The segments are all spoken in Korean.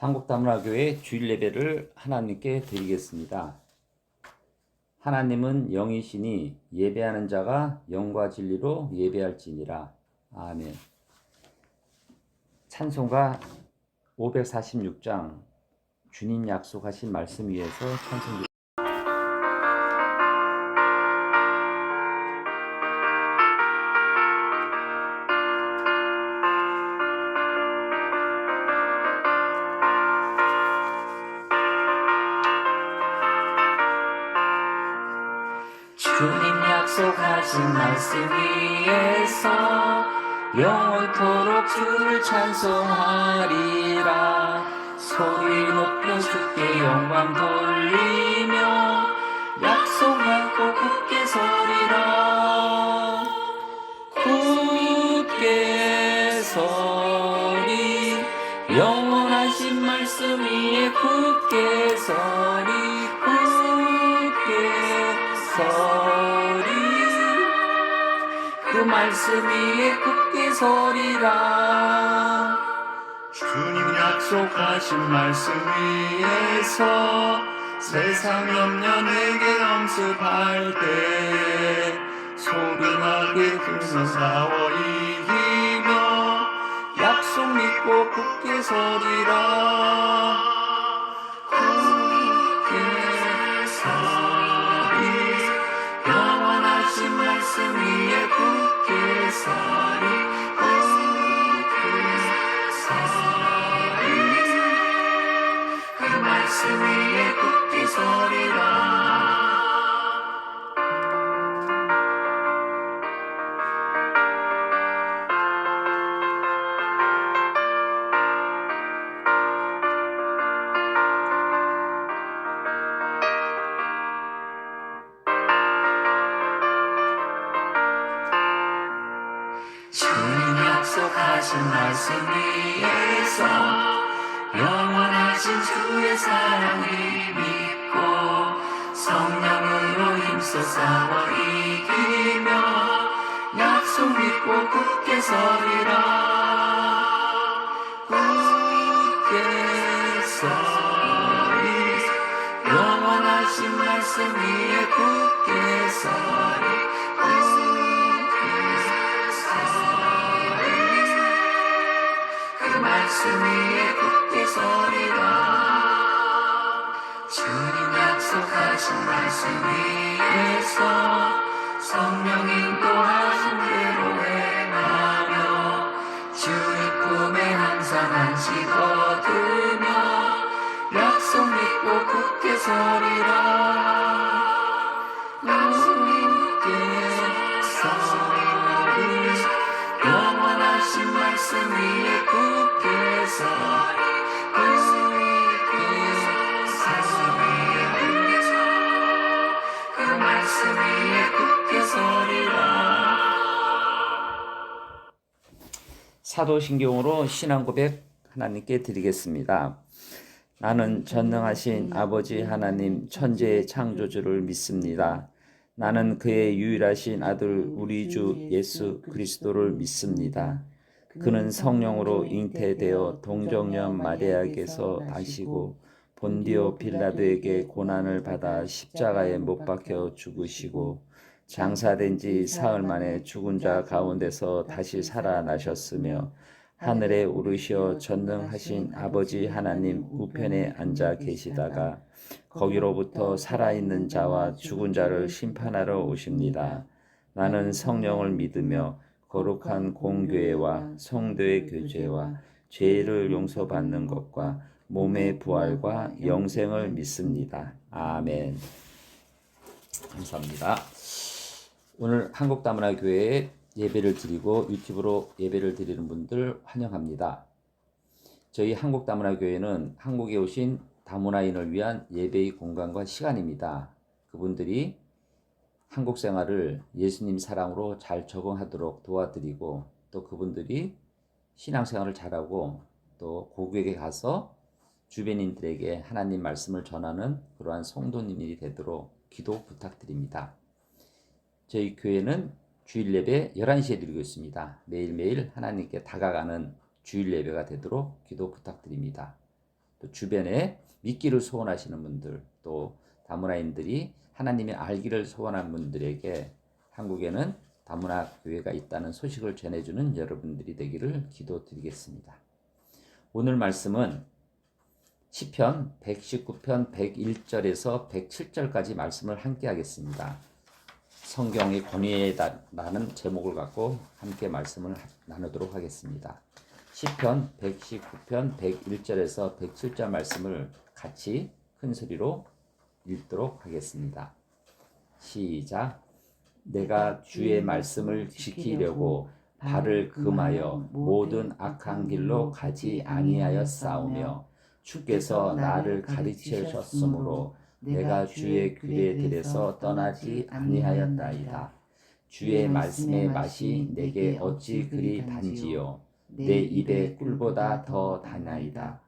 한국다문화교회 주일 예배를 하나님께 드리겠습니다. 하나님은 영이시니 예배하는 자가 영과 진리로 예배할지니라. 아멘. 찬송가 546장 주님 약속하신 말씀 위에서 찬송. 주님 약속하신 말씀 위에서 영원토록 주를 찬송하리라. 소리 높여 주께 영광 돌리며 약속하고 굳게 서리라. 굳게 서리, 영원하신 말씀 위에 굳게 서리, 그 말씀 위에 굳게 서리라. 주님 약속하신 말씀 위에서 세상 염려 내게 엄습할 때 소리나게 힘써 싸워 이기며 약속 믿고 굳게 서리라. 굳게 서리, 영원하신 말씀 위에 굳게 서리, 그 말씀 위에 굳게 서리라. 주님 약속하신 말씀 위에서 영원하신 주의 사랑을 믿고 성령으로 힘써 싸워 이기며 약속 믿고 굳게 서리라. 굳게 서리, 영원하신 말씀 위에 굳게 서리, 말씀 위에 굳게 서리라. 주님 약속하신 말씀 위에서 성령 인도하신 대로 행하며 주의 품에 항상 안식 얻으며 약속 믿고 굳게 서리라. 굳게 서리, 영원하신 말씀 위에 굳게 서리, 그 말씀 위에 굳게 서리라. 사도신경으로 신앙 고백 하나님께 드리겠습니다. 나는 전능하신 아버지 하나님 천지의 창조주를 믿습니다. 나는 그의 유일하신 아들 우리 주 예수 그리스도를 믿습니다. 그는 성령으로 잉태되어 동정녀 마리아에게서 나시고 본디오 빌라도에게 고난을 받아 십자가에 못 박혀 죽으시고 장사된 지 사흘 만에 죽은 자 가운데서 다시 살아나셨으며 하늘에 오르시어 전능하신 아버지 하나님 우편에 앉아 계시다가 거기로부터 살아있는 자와 죽은 자를 심판하러 오십니다. 나는 성령을 믿으며 거룩한 공교회와 성도의 교제와 죄를 용서받는 것과 몸의 부활과 영생을 믿습니다. 아멘. 감사합니다. 오늘 한국다문화교회에 예배를 드리고 유튜브로 예배를 드리는 분들 환영합니다. 저희 한국다문화교회는 한국에 오신 다문화인을 위한 예배의 공간과 시간입니다. 그분들이 한국 생활을 예수님 사랑으로 잘 적응하도록 도와드리고 또 그분들이 신앙생활을 잘하고 또 고국에 가서 주변인들에게 하나님 말씀을 전하는 그러한 성도님이 되도록 기도 부탁드립니다. 저희 교회는 주일 예배 11시에 드리고 있습니다. 매일매일 하나님께 다가가는 주일 예배가 되도록 기도 부탁드립니다. 또 주변에 믿기를 소원하시는 분들, 또 다문화인들이 하나님의 알기를 소원한 분들에게 한국에는 다문화 교회가 있다는 소식을 전해주는 여러분들이 되기를 기도드리겠습니다. 오늘 말씀은 시편 119편 101절에서 107절까지 말씀을 함께 하겠습니다. 성경의 권위에라는 제목을 갖고 함께 말씀을 나누도록 하겠습니다. 시편 119편 101절에서 107절 말씀을 같이 큰 소리로 읽도록 하겠습니다. 시작. 내가 주의 말씀을 지키려고 발을 금하여 모든 악한 길로 가지 아니하였사오며 주께서 나를 가르치셨으므로 내가 주의 규례 들에서 떠나지 아니하였나이다. 주의 말씀의 맛이 내게 어찌 그리 단지요 내 입의 꿀보다 더 다나이다.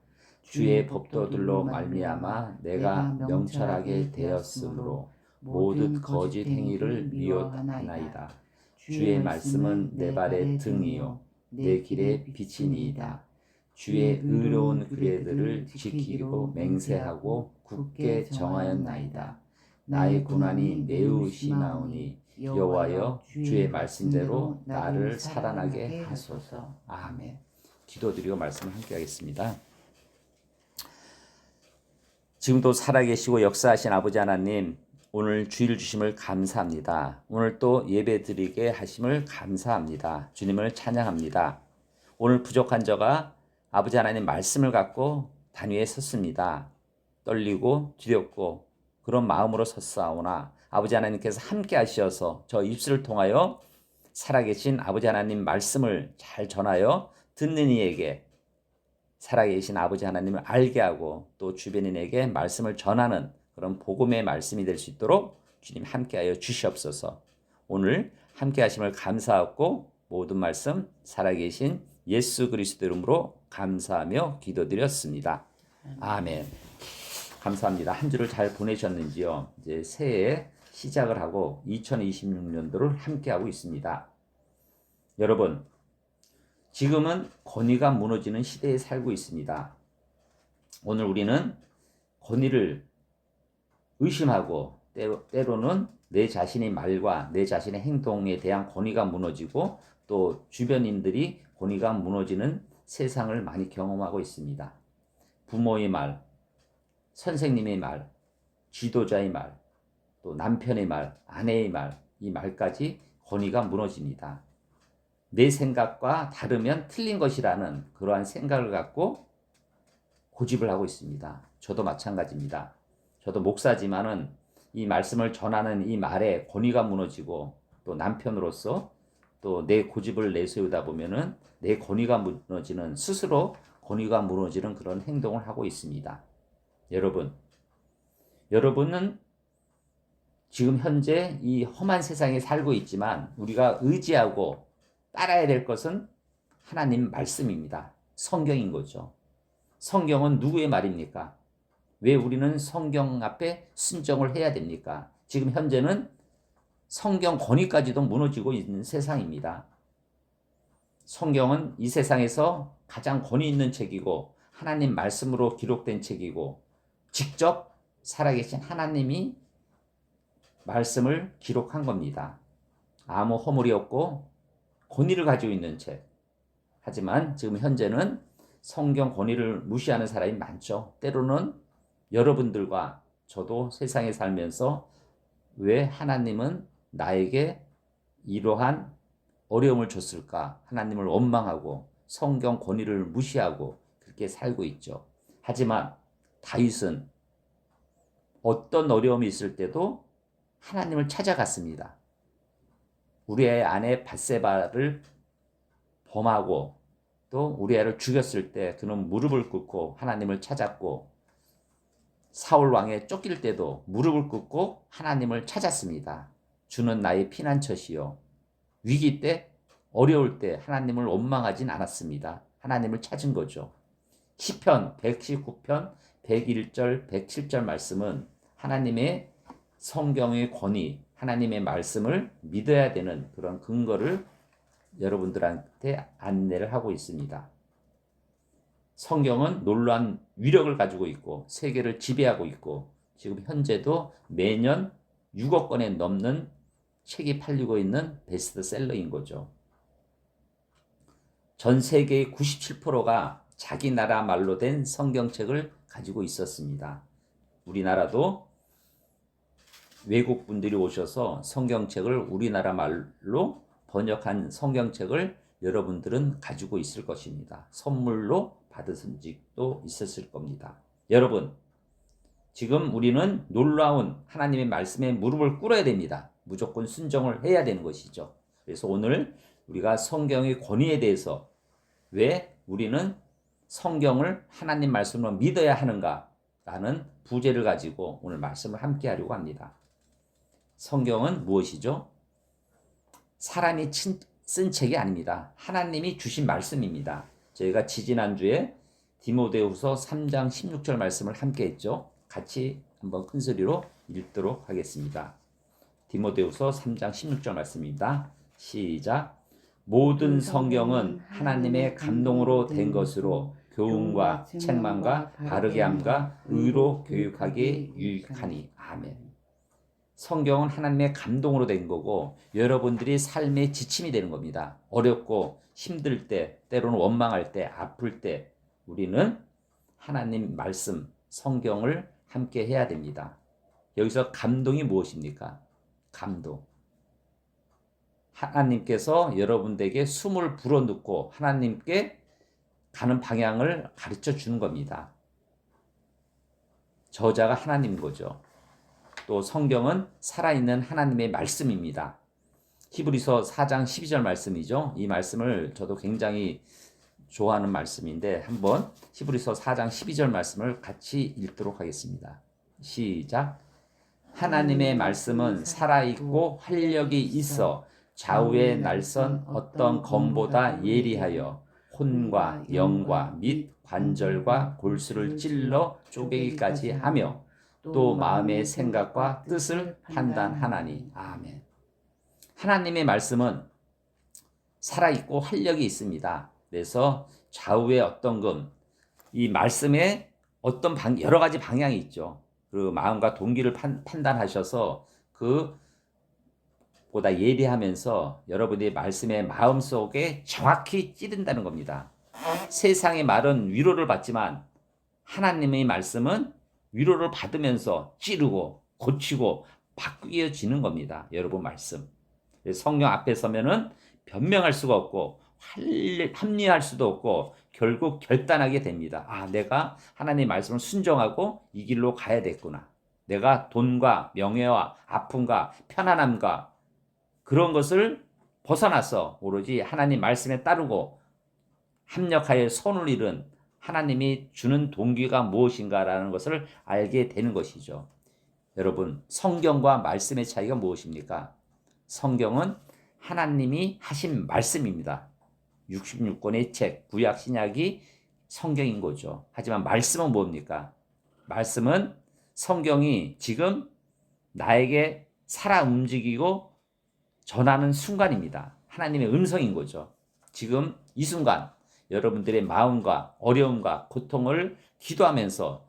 주의 법도들로 말미암아 내가 명철하게 되었으므로 모든 거짓 행위를 미워하나이다. 주의 말씀은 내 발의 등이요 내 길의 빛이니이다. 주의 의로운 규례들을 지키고 맹세하고 굳게 정하였나이다. 나의 고난이 매우 심하오니 여호와여 주의 말씀대로 나를 살아나게 하소서. 아멘. 기도드리고 말씀을 함께 하겠습니다. 지금도 살아계시고 역사하신 아버지 하나님, 오늘 주일 주심을 감사합니다. 오늘 또 예배 드리게 하심을 감사합니다. 주님을 찬양합니다. 오늘 부족한 저가 아버지 하나님 말씀을 갖고 단위에 섰습니다. 떨리고 두렵고 그런 마음으로 섰사오나 아버지 하나님께서 함께 하셔서 저 입술을 통하여 살아계신 아버지 하나님 말씀을 잘 전하여 듣는 이에게 살아계신 아버지 하나님을 알게 하고 또 주변인에게 말씀을 전하는 그런 복음의 말씀이 될 수 있도록 주님 함께하여 주시옵소서. 오늘 함께 하심을 감사하고 모든 말씀 살아계신 예수 그리스도 이름으로 감사하며 기도드렸습니다. 아멘. 감사합니다. 한 주를 잘 보내셨는지요? 이제 새해 시작을 하고 2026년도를 함께하고 있습니다. 여러분, 지금은 권위가 무너지는 시대에 살고 있습니다. 오늘 우리는 권위를 의심하고 때로는 내 자신의 말과 내 자신의 행동에 대한 권위가 무너지고 또 주변인들이 권위가 무너지는 세상을 많이 경험하고 있습니다. 부모의 말, 선생님의 말, 지도자의 말, 또 남편의 말, 아내의 말, 이 말까지 권위가 무너집니다. 내 생각과 다르면 틀린 것이라는 그러한 생각을 갖고 고집을 하고 있습니다. 저도 마찬가지입니다. 저도 목사지만은 이 말씀을 전하는 이 말에 권위가 무너지고 또 남편으로서 또 내 고집을 내세우다 보면은 내 권위가 무너지는 스스로 권위가 무너지는 그런 행동을 하고 있습니다. 여러분은 지금 현재 이 험한 세상에 살고 있지만 우리가 의지하고 따라야 될 것은 하나님 말씀입니다. 성경인 거죠. 성경은 누구의 말입니까? 왜 우리는 성경 앞에 순종을 해야 됩니까? 지금 현재는 성경 권위까지도 무너지고 있는 세상입니다. 성경은 이 세상에서 가장 권위 있는 책이고 하나님 말씀으로 기록된 책이고 직접 살아계신 하나님이 말씀을 기록한 겁니다. 아무 허물이 없고 권위를 가지고 있는 책. 하지만 지금 현재는 성경 권위를 무시하는 사람이 많죠. 때로는 여러분들과 저도 세상에 살면서 왜 하나님은 나에게 이러한 어려움을 줬을까? 하나님을 원망하고 성경 권위를 무시하고 그렇게 살고 있죠. 하지만 다윗은 어떤 어려움이 있을 때도 하나님을 찾아갔습니다. 우리의 아내 밧세바를 범하고 또 우리 애를 죽였을 때 그는 무릎을 꿇고 하나님을 찾았고 사울 왕에 쫓길 때도 무릎을 꿇고 하나님을 찾았습니다. 주는 나의 피난처시요. 위기 때 어려울 때 하나님을 원망하진 않았습니다. 하나님을 찾은 거죠. 시편 119편 101절 107절 말씀은 하나님의 성경의 권위, 하나님의 말씀을 믿어야 되는 그런 근거를 여러분들한테 안내를 하고 있습니다. 성경은 놀라운 위력을 가지고 있고 세계를 지배하고 있고 지금 현재도 매년 6억 권에 넘는 책이 팔리고 있는 베스트셀러인 거죠. 전 세계의 97%가 자기 나라 말로 된 성경책을 가지고 있었습니다. 우리나라도 외국 분들이 오셔서 성경책을 우리나라 말로 번역한 성경책을 여러분들은 가지고 있을 것입니다. 선물로 받으신 적도 있었을 겁니다. 여러분, 지금 우리는 놀라운 하나님의 말씀에 무릎을 꿇어야 됩니다. 무조건 순종을 해야 되는 것이죠. 그래서 오늘 우리가 성경의 권위에 대해서 왜 우리는 성경을 하나님 말씀으로 믿어야 하는가라는 부제를 가지고 오늘 말씀을 함께 하려고 합니다. 성경은 무엇이죠? 사람이 쓴 책이 아닙니다. 하나님이 주신 말씀입니다. 저희가 지지난주에 디모데후서 3장 16절 말씀을 함께 했죠. 같이 한번 큰 소리로 읽도록 하겠습니다. 디모데후서 3장 16절 말씀입니다. 시작. 모든 성경은 하나님의 감동으로 된 것으로 교훈과 책망과 바르게 함과 의로 교육하기에 유익하니. 아멘. 성경은 하나님의 감동으로 된 거고 여러분들이 삶의 지침이 되는 겁니다. 어렵고 힘들 때, 때로는 원망할 때, 아플 때 우리는 하나님 말씀, 성경을 함께 해야 됩니다. 여기서 감동이 무엇입니까? 감동. 하나님께서 여러분들에게 숨을 불어넣고 하나님께 가는 방향을 가르쳐 주는 겁니다. 저자가 하나님인 거죠. 또 성경은 살아있는 하나님의 말씀입니다. 히브리서 4장 12절 말씀이죠. 이 말씀을 저도 굉장히 좋아하는 말씀인데 한번 히브리서 4장 12절 말씀을 같이 읽도록 하겠습니다. 시작. 하나님의 말씀은 살아있고 활력이 있어 좌우의 날선 어떤 검보다 예리하여 혼과 영과 및 관절과 골수를 찔러 쪼개기까지 하며 또 마음의 생각과 뜻을 판단하나니. 아멘. 하나님의 말씀은 살아있고 활력이 있습니다. 그래서 좌우의 어떤 이 말씀에 어떤 여러 가지 방향이 있죠. 그 마음과 동기를 판단하셔서 보다 예리하면서 여러분의 말씀의 마음속에 정확히 찌른다는 겁니다. 세상의 말은 위로를 받지만 하나님의 말씀은 위로를 받으면서 찌르고 고치고 바뀌어지는 겁니다. 여러분 말씀. 성경 앞에 서면은 변명할 수가 없고 합리화할 수도 없고 결국 결단하게 됩니다. 아, 내가 하나님의 말씀을 순종하고 이 길로 가야 됐구나. 내가 돈과 명예와 아픔과 편안함과 그런 것을 벗어나서 오로지 하나님 말씀에 따르고 합력하여 손을 잃은 하나님이 주는 동기가 무엇인가라는 것을 알게 되는 것이죠. 여러분, 성경과 말씀의 차이가 무엇입니까? 성경은 하나님이 하신 말씀입니다. 66권의 책, 구약 신약이 성경인 거죠. 하지만 말씀은 뭡니까? 말씀은 성경이 지금 나에게 살아 움직이고 전하는 순간입니다. 하나님의 음성인 거죠. 지금 이 순간 여러분들의 마음과 어려움과 고통을 기도하면서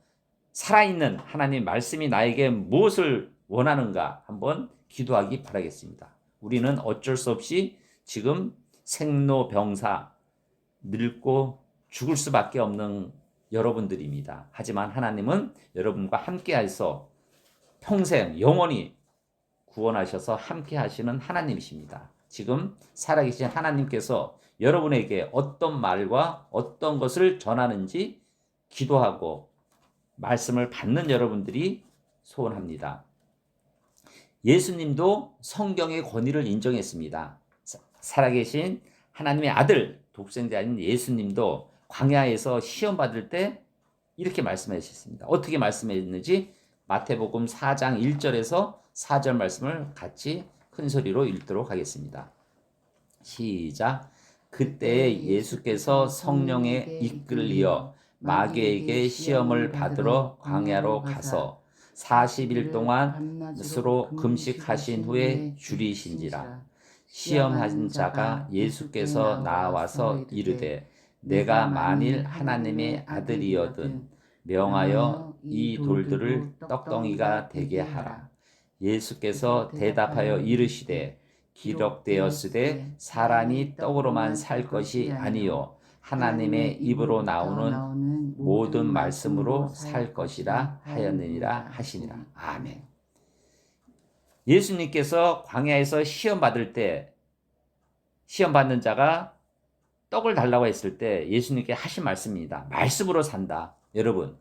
살아있는 하나님 말씀이 나에게 무엇을 원하는가 한번 기도하기 바라겠습니다. 우리는 어쩔 수 없이 지금 생로병사 늙고 죽을 수밖에 없는 여러분들입니다. 하지만 하나님은 여러분과 함께해서 평생 영원히 구원하셔서 함께 하시는 하나님이십니다. 지금 살아계신 하나님께서 여러분에게 어떤 말과 어떤 것을 전하는지 기도하고 말씀을 받는 여러분들이 소원합니다. 예수님도 성경의 권위를 인정했습니다. 살아계신 하나님의 아들, 독생자인 예수님도 광야에서 시험 받을 때 이렇게 말씀하셨습니다. 어떻게 말씀했는지 마태복음 4장 1절에서 4절 말씀을 같이 큰 소리로 읽도록 하겠습니다. 시작. 그때 예수께서 성령에 이끌리어 마귀에게 시험을 받으러 광야로 가서 40일 동안 스스로 금식하신 후에 줄이신지라. 시험한 자가 예수께서 나와서 이르되 내가 만일 하나님의 아들이여든 명하여 이 돌들을 떡덩이가 되게 하라. 예수께서 대답하여 이르시되 기록되었으되 사람이 떡으로만 살 것이 아니요 하나님의 입으로 나오는 모든 말씀으로 살 것이라 하였느니라 하시니라. 아멘. 예수님께서 광야에서 시험 받을 때 시험 받는 자가 떡을 달라고 했을 때 예수님께 하신 말씀입니다. 말씀으로 산다. 여러분,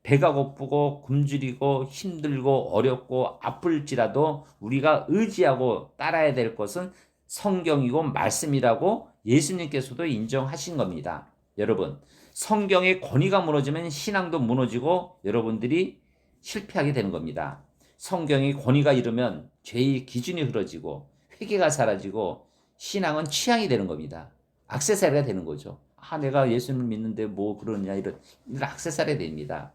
배가 고프고 굶주리고 힘들고 어렵고 아플지라도 우리가 의지하고 따라야 될 것은 성경이고 말씀이라고 예수님께서도 인정하신 겁니다. 여러분, 성경의 권위가 무너지면 신앙도 무너지고 여러분들이 실패하게 되는 겁니다. 성경의 권위가 이르면 죄의 기준이 흐려지고 회개가 사라지고 신앙은 취향이 되는 겁니다. 액세서리가 되는 거죠. 내가 예수님을 믿는데 뭐 그러냐 이런 액세서리가 됩니다.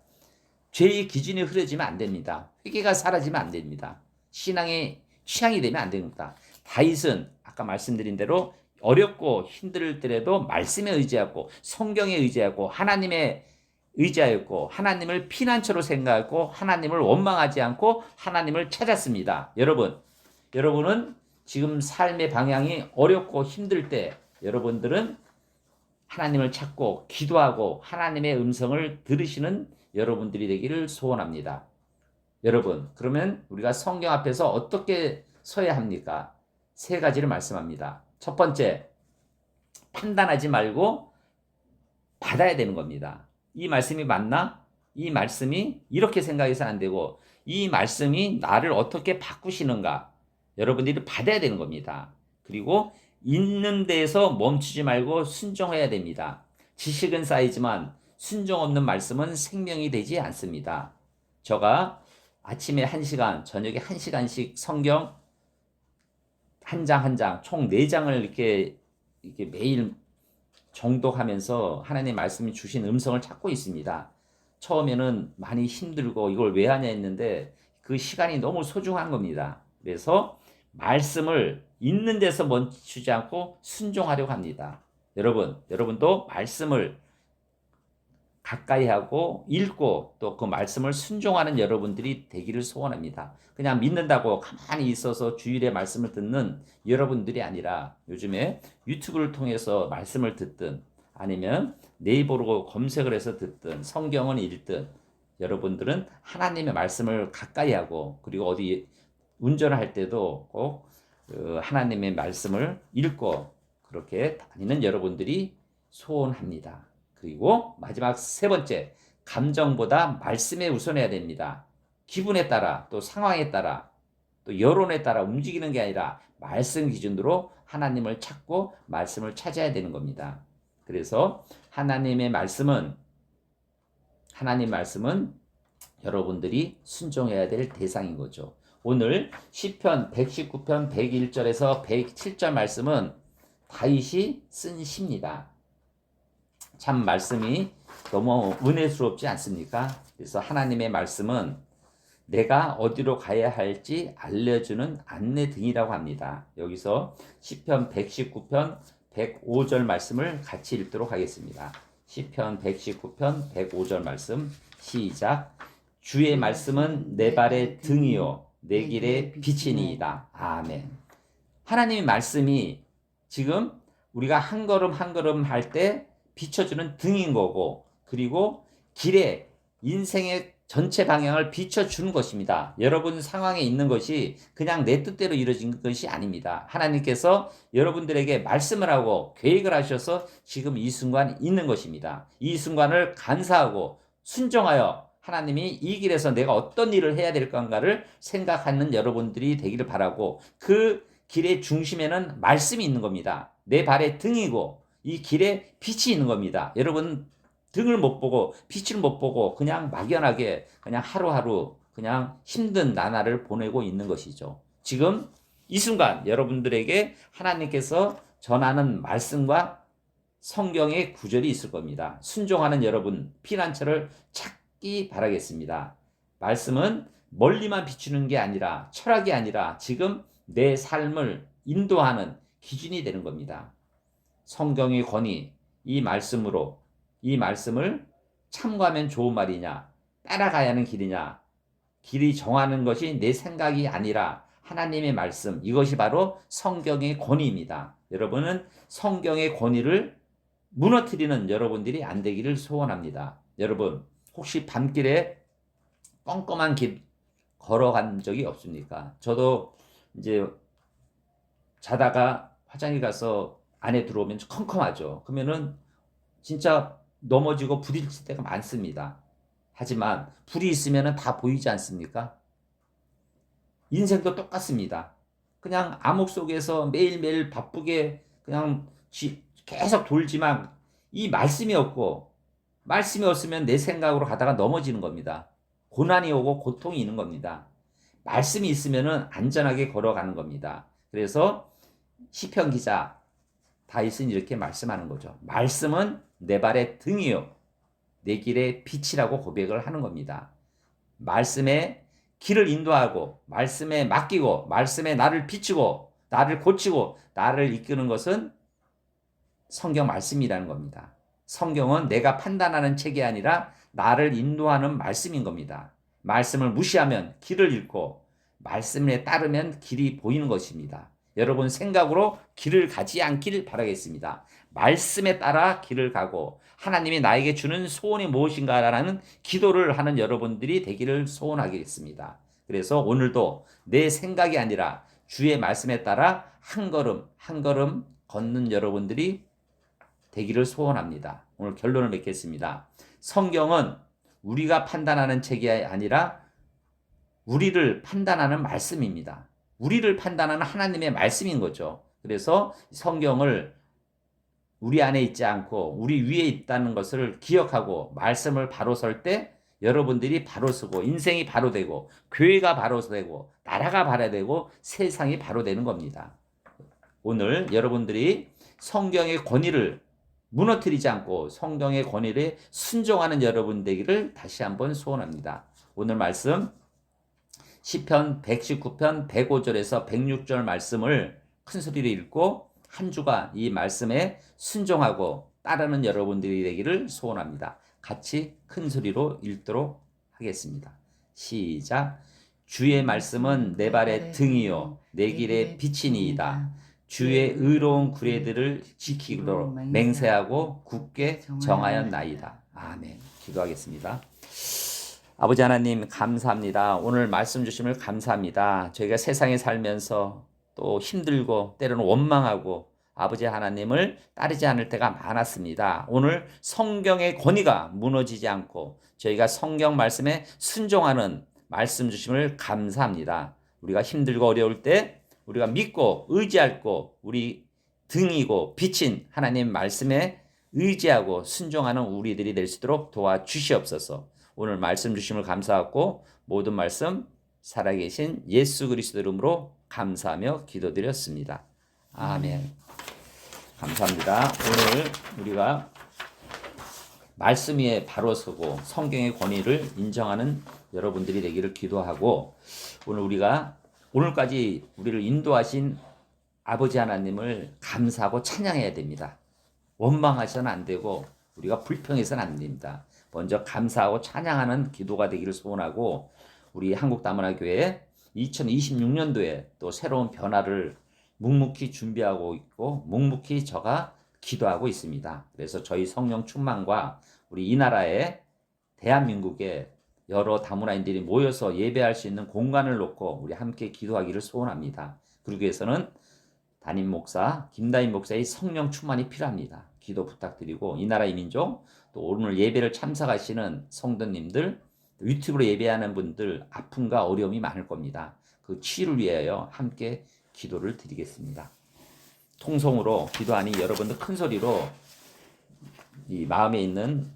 죄의 기준이 흐려지면 안 됩니다. 회개가 사라지면 안 됩니다. 신앙의 취향이 되면 안 됩니다. 다윗은 아까 말씀드린 대로 어렵고 힘들더라도 말씀에 의지하고 성경에 의지하고 하나님에 의지하였고 하나님을 피난처로 생각하고 하나님을 원망하지 않고 하나님을 찾았습니다. 여러분은 지금 삶의 방향이 어렵고 힘들 때 여러분들은 하나님을 찾고 기도하고 하나님의 음성을 들으시는 여러분들이 되기를 소원합니다. 여러분, 그러면 우리가 성경 앞에서 어떻게 서야 합니까? 세 가지를 말씀합니다. 첫 번째, 판단하지 말고 받아야 되는 겁니다. 이 말씀이 맞나? 이 말씀이 이렇게 생각해서는 안 되고 이 말씀이 나를 어떻게 바꾸시는가? 여러분들이 받아야 되는 겁니다. 그리고 있는 데에서 멈추지 말고 순종해야 됩니다. 지식은 쌓이지만 순종 없는 말씀은 생명이 되지 않습니다. 제가 아침에 1시간, 저녁에 1시간씩 성경 한 장 한 장, 총 4장을 이렇게 매일 정독하면서 하나님 말씀이 주신 음성을 찾고 있습니다. 처음에는 많이 힘들고 이걸 왜 하냐 했는데 그 시간이 너무 소중한 겁니다. 그래서 말씀을 있는 데서 멈추지 않고 순종하려고 합니다. 여러분도 말씀을 가까이 하고 읽고 또 그 말씀을 순종하는 여러분들이 되기를 소원합니다. 그냥 믿는다고 가만히 있어서 주일에 말씀을 듣는 여러분들이 아니라 요즘에 유튜브를 통해서 말씀을 듣든 아니면 네이버로 검색을 해서 듣든 성경은 읽든 여러분들은 하나님의 말씀을 가까이 하고 그리고 어디 운전을 할 때도 꼭 하나님의 말씀을 읽고 그렇게 다니는 여러분들이 소원합니다. 그리고 마지막 세 번째, 감정보다 말씀에 우선해야 됩니다. 기분에 따라 또 상황에 따라 또 여론에 따라 움직이는 게 아니라 말씀 기준으로 하나님을 찾고 말씀을 찾아야 되는 겁니다. 그래서 하나님 말씀은 여러분들이 순종해야 될 대상인 거죠. 오늘 시편 119편 101절에서 107절 말씀은 다윗이 쓴 시입니다. 참 말씀이 너무 은혜스럽지 않습니까? 그래서 하나님의 말씀은 내가 어디로 가야 할지 알려주는 안내 등이라고 합니다. 여기서 시편 119편 105절 말씀을 같이 읽도록 하겠습니다. 시편 119편 105절 말씀 시작. 주의 말씀은 내 발의 등이요 내 길의 빛이니이다. 아멘. 하나님의 말씀이 지금 우리가 한 걸음 한 걸음 할 때 비춰주는 등인 거고 그리고 길에 인생의 전체 방향을 비춰주는 것입니다. 여러분 상황에 있는 것이 그냥 내 뜻대로 이루어진 것이 아닙니다. 하나님께서 여러분들에게 말씀을 하고 계획을 하셔서 지금 이 순간 있는 것입니다. 이 순간을 감사하고 순종하여 하나님이 이 길에서 내가 어떤 일을 해야 될 건가를 생각하는 여러분들이 되기를 바라고 그 길의 중심에는 말씀이 있는 겁니다. 내 발의 등이고 이 길에 빛이 있는 겁니다. 여러분 등을 못 보고 빛을 못 보고 그냥 막연하게 그냥 하루하루 그냥 힘든 나날을 보내고 있는 것이죠. 지금 이 순간 여러분들에게 하나님께서 전하는 말씀과 성경의 구절이 있을 겁니다. 순종하는 여러분 피난처를 찾기 바라겠습니다. 말씀은 멀리만 비추는 게 아니라 철학이 아니라 지금 내 삶을 인도하는 기준이 되는 겁니다. 성경의 권위, 이 말씀으로 이 말씀을 참고하면 좋은 말이냐, 따라가야 하는 길이냐, 길이 정하는 것이 내 생각이 아니라 하나님의 말씀, 이것이 바로 성경의 권위입니다. 여러분은 성경의 권위를 무너뜨리는 여러분들이 안 되기를 소원합니다. 여러분, 혹시 밤길에 껌껌한 길 걸어간 적이 없습니까? 저도 이제 자다가 화장실 가서 안에 들어오면 컴컴하죠. 그러면은 진짜 넘어지고 부딪힐 때가 많습니다. 하지만 불이 있으면 다 보이지 않습니까? 인생도 똑같습니다. 그냥 암흑 속에서 매일매일 바쁘게 그냥 계속 돌지만 이 말씀이 없고, 말씀이 없으면 내 생각으로 가다가 넘어지는 겁니다. 고난이 오고 고통이 있는 겁니다. 말씀이 있으면 안전하게 걸어가는 겁니다. 그래서 시편 기자 다윗은 이렇게 말씀하는 거죠. 말씀은 내 발의 등이요 내 길의 빛이라고 고백을 하는 겁니다. 말씀에 길을 인도하고, 말씀에 맡기고, 말씀에 나를 비추고, 나를 고치고, 나를 이끄는 것은 성경 말씀이라는 겁니다. 성경은 내가 판단하는 책이 아니라 나를 인도하는 말씀인 겁니다. 말씀을 무시하면 길을 잃고, 말씀에 따르면 길이 보이는 것입니다. 여러분 생각으로 길을 가지 않기를 바라겠습니다. 말씀에 따라 길을 가고 하나님이 나에게 주는 소원이 무엇인가라는 기도를 하는 여러분들이 되기를 소원하겠습니다. 그래서 오늘도 내 생각이 아니라 주의 말씀에 따라 한 걸음 한 걸음 걷는 여러분들이 되기를 소원합니다. 오늘 결론을 맺겠습니다. 성경은 우리가 판단하는 책이 아니라 우리를 판단하는 말씀입니다. 우리를 판단하는 하나님의 말씀인 거죠. 그래서 성경을 우리 안에 있지 않고 우리 위에 있다는 것을 기억하고 말씀을 바로 설 때 여러분들이 바로 서고 인생이 바로 되고 교회가 바로 되고 나라가 바로 되고 세상이 바로 되는 겁니다. 오늘 여러분들이 성경의 권위를 무너뜨리지 않고 성경의 권위를 순종하는 여러분 되기를 다시 한번 소원합니다. 오늘 말씀 시편 119편 105절에서 106절 말씀을 큰 소리로 읽고 한 주간 이 말씀에 순종하고 따르는 여러분들이 되기를 소원합니다. 같이 큰 소리로 읽도록 하겠습니다. 시작. 주의 말씀은 내 발의 등이요 내 길의 빛이니이다. 주의 의로운 구례들을 지키도록 맹세하고 굳게 정하였나이다. 아멘. 기도하겠습니다. 아버지 하나님 감사합니다. 오늘 말씀 주심을 감사합니다. 저희가 세상에 살면서 또 힘들고 때로는 원망하고 아버지 하나님을 따르지 않을 때가 많았습니다. 오늘 성경의 권위가 무너지지 않고 저희가 성경 말씀에 순종하는 말씀 주심을 감사합니다. 우리가 힘들고 어려울 때 우리가 믿고 의지하고 우리 등이고 빛인 하나님 말씀에 의지하고 순종하는 우리들이 될 수 있도록 도와주시옵소서. 오늘 말씀 주심을 감사하고 모든 말씀 살아계신 예수 그리스도 이름으로 감사하며 기도드렸습니다. 아멘. 감사합니다. 오늘 우리가 말씀 위에 바로 서고 성경의 권위를 인정하는 여러분들이 되기를 기도하고 오늘 우리가 오늘까지 우리를 인도하신 아버지 하나님을 감사하고 찬양해야 됩니다. 원망하셔서는 안 되고 우리가 불평해서는 안 됩니다. 먼저 감사하고 찬양하는 기도가 되기를 소원하고 우리 한국다문화교회 2026년도에 또 새로운 변화를 묵묵히 준비하고 있고 묵묵히 저가 기도하고 있습니다. 그래서 저희 성령 충만과 우리 이 나라에 대한민국에 여러 다문화인들이 모여서 예배할 수 있는 공간을 놓고 우리 함께 기도하기를 소원합니다. 그러기 위해서는 담임 목사, 김다임 목사의 성령 충만이 필요합니다. 기도 부탁드리고 이 나라의 민족 또 오늘 예배를 참석하시는 성도님들 유튜브로 예배하는 분들 아픔과 어려움이 많을 겁니다. 그 치유를 위하여 함께 기도를 드리겠습니다. 통성으로 기도하니 여러분들 큰 소리로 이 마음에 있는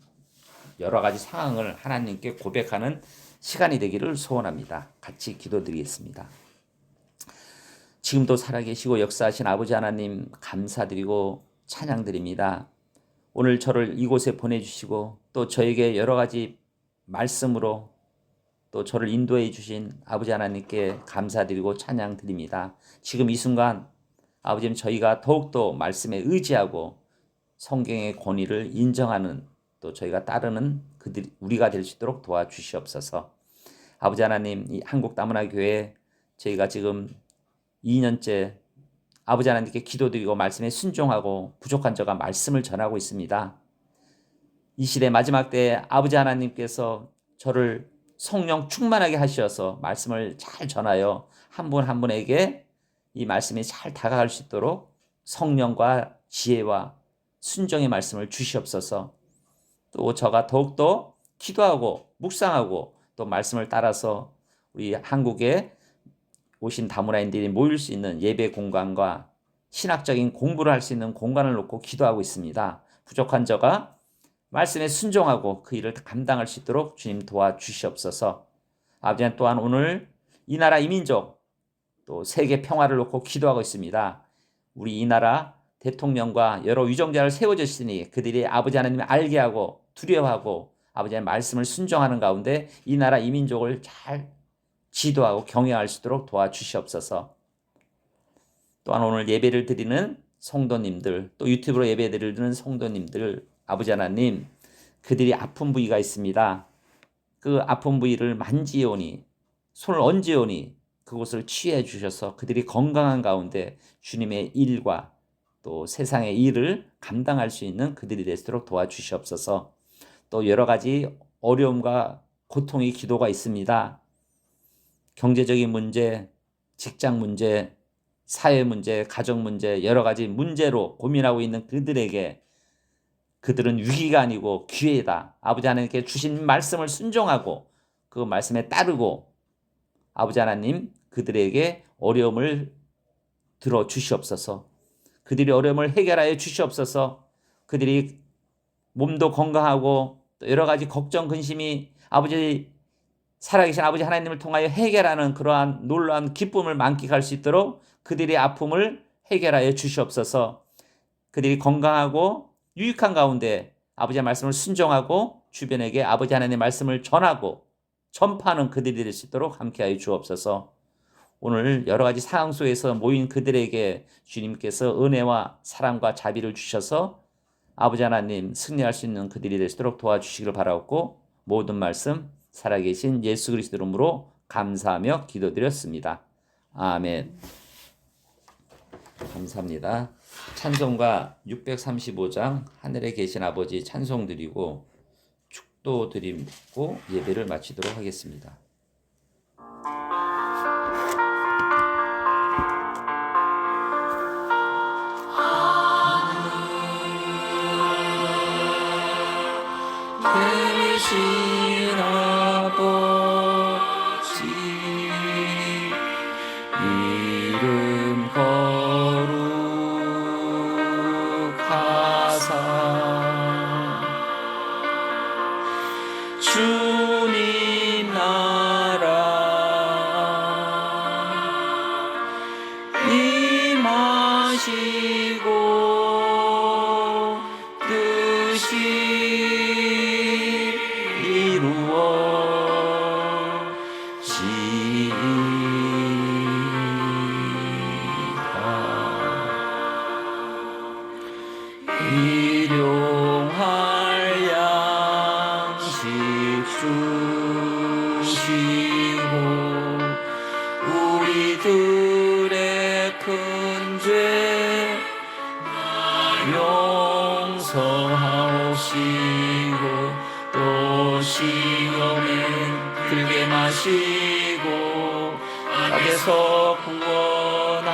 여러 가지 상황을 하나님께 고백하는 시간이 되기를 소원합니다. 같이 기도드리겠습니다. 지금도 살아계시고 역사하신 아버지 하나님 감사드리고 찬양드립니다. 오늘 저를 이곳에 보내주시고 또 저에게 여러 가지 말씀으로 또 저를 인도해 주신 아버지 하나님께 감사드리고 찬양드립니다. 지금 이 순간 아버지님 저희가 더욱더 말씀에 의지하고 성경의 권위를 인정하는 또 저희가 따르는 우리가 될 수 있도록 도와주시옵소서. 아버지 하나님, 이 한국 다문화 교회 저희가 지금 2년째 아버지 하나님께 기도드리고 말씀에 순종하고 부족한 저가 말씀을 전하고 있습니다. 이 시대 마지막 때에 아버지 하나님께서 저를 성령 충만하게 하셔서 말씀을 잘 전하여 한 분 한 분에게 이 말씀이 잘 다가갈 수 있도록 성령과 지혜와 순종의 말씀을 주시옵소서. 또 저가 더욱더 기도하고 묵상하고 또 말씀을 따라서 우리 한국에 오신 다문화인들이 모일 수 있는 예배 공간과 신학적인 공부를 할 수 있는 공간을 놓고 기도하고 있습니다. 부족한 저가 말씀에 순종하고 그 일을 감당할 수 있도록 주님 도와주시옵소서. 아버지 하나님, 또한 오늘 이 나라 이 민족 또 세계 평화를 놓고 기도하고 있습니다. 우리 이 나라 대통령과 여러 위정자를 세워주시니 그들이 아버지 하나님을 알게 하고 두려워하고 아버지 하나님의 말씀을 순종하는 가운데 이 나라 이 민족을 잘 지도하고 경영할 수 있도록 도와주시옵소서. 또한 오늘 예배를 드리는 성도님들, 또 유튜브로 예배 드리는 성도님들, 아버지 하나님, 그들이 아픈 부위가 있습니다. 그 아픈 부위를 만지오니, 손을 얹으오니 그곳을 치유해 주셔서 그들이 건강한 가운데 주님의 일과 또 세상의 일을 감당할 수 있는 그들이 되도록 도와주시옵소서. 또 여러 가지 어려움과 고통의 기도가 있습니다. 경제적인 문제, 직장 문제, 사회 문제, 가정 문제, 여러 가지 문제로 고민하고 있는 그들에게 그들은 위기가 아니고 기회다. 아버지 하나님께 주신 말씀을 순종하고 그 말씀에 따르고 아버지 하나님 그들에게 어려움을 들어 주시옵소서. 그들이 어려움을 해결하여 주시옵소서. 그들이 몸도 건강하고 또 여러 가지 걱정 근심이 아버지 살아계신 아버지 하나님을 통하여 해결하는 그러한 놀라운 기쁨을 만끽할 수 있도록 그들의 아픔을 해결하여 주시옵소서. 그들이 건강하고 유익한 가운데 아버지의 말씀을 순종하고 주변에게 아버지 하나님의 말씀을 전하고 전파하는 그들이 될 수 있도록 함께하여 주옵소서. 오늘 여러 가지 상황 속에서 모인 그들에게 주님께서 은혜와 사랑과 자비를 주셔서 아버지 하나님 승리할 수 있는 그들이 될 수 있도록 도와주시기를 바라옵고 모든 말씀 살아계신 예수 그리스도 이름으로 감사하며 기도드렸습니다. 아멘. 감사합니다. 찬송가 635장 하늘에 계신 아버지 찬송 드리고 축도 드리고 예배를 마치도록 하겠습니다. 계신 아버지 이름 거룩하사 주님 나라 임하시고 뜻이 일용할 양식 주시고 우리들의 큰 죄 용서하시고 또 시험에 들게 마시고 악에서 구원하소서.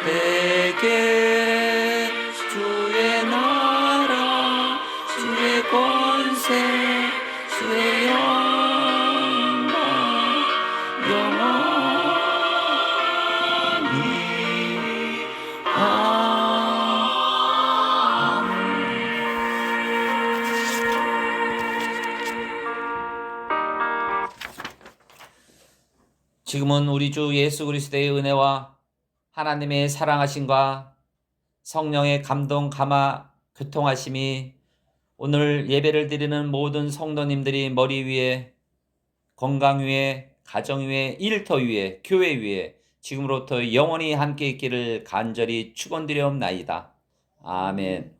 내게 주의 나라 주의 권세 주의 영광 영원히 아멘. 지금은 우리 주 예수 그리스도의 은혜와 하나님의 사랑하심과 성령의 감동 감화 교통하심이 오늘 예배를 드리는 모든 성도님들이 머리 위에 건강 위에 가정 위에 일터 위에 교회 위에 지금으로부터 영원히 함께 있기를 간절히 축원드려옵나이다. 아멘.